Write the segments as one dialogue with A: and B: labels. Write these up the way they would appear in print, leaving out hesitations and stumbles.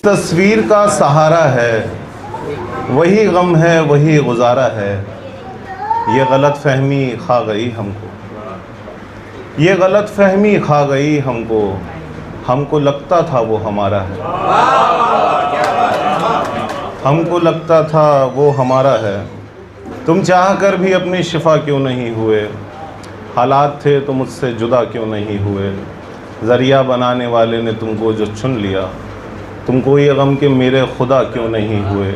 A: तस्वीर का सहारा है, वही गम है वही गुजारा है। ये गलत फहमी खा गई हमको, ये गलत फहमी खा गई हमको, हमको लगता था वो हमारा है, हमको लगता था वो हमारा है। तुम चाह कर भी अपनी शिफा क्यों नहीं हुए, हालात थे तो मुझसे जुदा क्यों नहीं हुए। ज़रिया बनाने वाले ने तुमको जो चुन लिया, तुमको ये गम के मेरे खुदा क्यों नहीं हुए।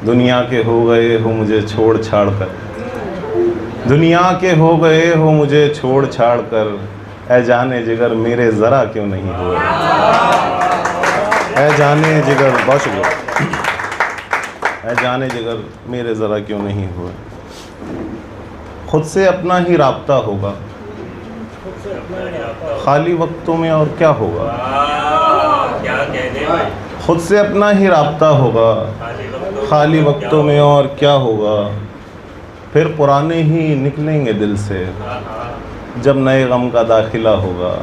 A: दुनिया के हो गए हो मुझे छोड़ छाड़ कर, दुनिया के हो गए हो मुझे छोड़ छाड़ कर, ऐ जाने जिगर मेरे ज़रा क्यों नहीं हुए। ऐ जाने जिगर, बहुत शुक्रिया, ऐ जाने जिगर मेरे ज़रा क्यों नहीं हुए। खुद से अपना ही राब्ता होगा, खाली वक्तों में और क्या होगा। खुद से अपना ही राब्ता होगा, खाली वक्तों में और क्या होगा। फिर पुराने ही निकलेंगे दिल से, जब नए गम का दाखिला होगा,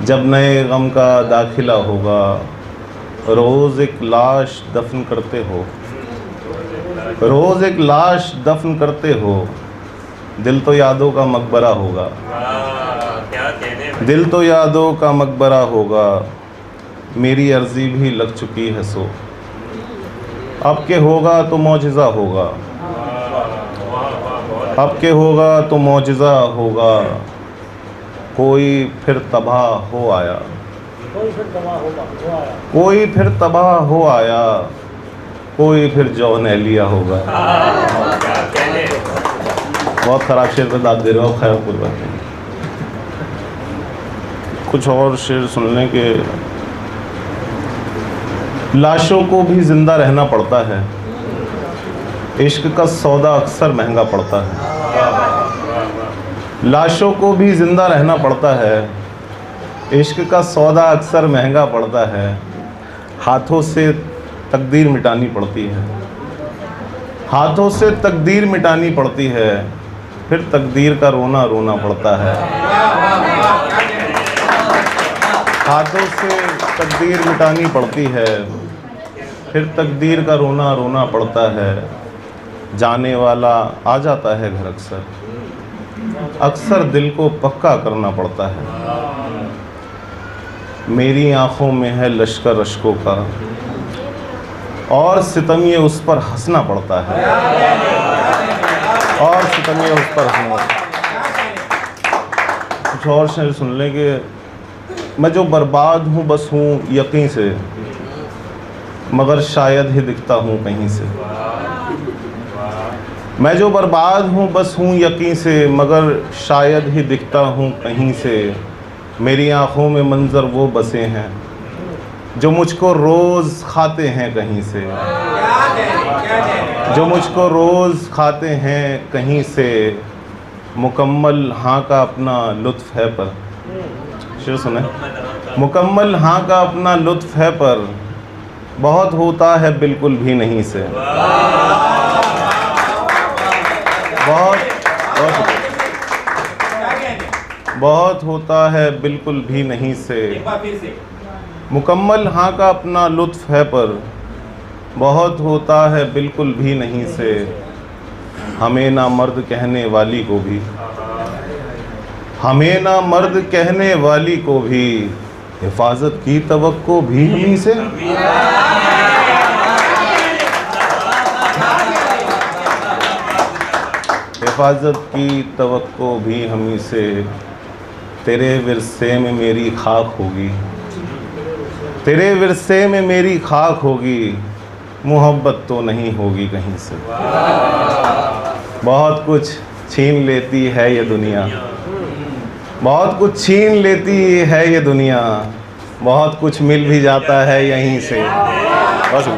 A: जब नए गम का दाखिला होगा। रोज़ एक लाश दफन करते हो, रोज़ एक लाश दफन करते हो, दिल तो यादों का मकबरा होगा, दिल तो यादों का मकबरा होगा। मेरी अर्ज़ी भी लग चुकी है सो, अब के होगा तो मौजिज़ा होगा, अब के होगा तो मौजिज़ा होगा। कोई फिर तबाह हो आया, कोई फिर तबाह हो आया, कोई फिर जौन लिया होगा। बहुत ख़राब शेर पे दाद दे रहे हो, खैर कोई बात नहीं। कुछ और शेर सुन लें कि लाशों को भी ज़िंदा रहना पड़ता है, इश्क का सौदा अक्सर महंगा पड़ता है। लाशों को भी ज़िंदा रहना पड़ता है, इश्क का सौदा अक्सर महंगा पड़ता है। हाथों से तकदीर मिटानी पड़ती है, हाथों से तकदीर मिटानी पड़ती है, फिर तकदीर का रोना रोना पड़ता है। हाथों से तकदीर मिटानी पड़ती है, फिर तकदीर का रोना रोना पड़ता है। जाने वाला आ जाता है घर अक्सर, अक्सर दिल को पक्का करना पड़ता है। मेरी आँखों में है लश्कर अश्कों का, और सितमिए उस पर हंसना पड़ता है, और सितमिए उस पर हंसना पड़ता है। कुछ और शेर सुन लें कि मैं जो बर्बाद हूँ बस हूँ यकीन से, मगर शायद ही दिखता हूँ कहीं से। मैं जो बर्बाद हूँ बस हूँ यकीन से, मगर शायद ही दिखता हूँ कहीं से। मेरी आँखों में मंज़र वो बसे हैं जो मुझको रोज़ खाते हैं कहीं से, जो मुझको रोज़ खाते हैं कहीं से। मुकम्मल हाँ का अपना लुत्फ़ है पर, शेर सुने। मुकम्मल हाँ का अपना लुत्फ़ है पर, बहुत होता है बिल्कुल भी नहीं से। बहुत होता है बिल्कुल भी नहीं से। मुकम्मल हाँ का अपना लुत्फ़ है पर, बहुत होता है बिल्कुल भी नहीं से। हमें ना मर्द कहने वाली को भी, हमें ना मर्द कहने वाली को भी, हिफाजत की तवक्को भी हमी से। हिफाजत की तवक्को भी हमी से। तेरे विरसे में मेरी खाक होगी, तेरे विरसे में मेरी खाक होगी, मोहब्बत तो नहीं होगी कहीं से। बहुत कुछ छीन लेती है ये दुनिया, बहुत कुछ छीन लेती है ये दुनिया, बहुत कुछ मिल भी जाता है यहीं से। बस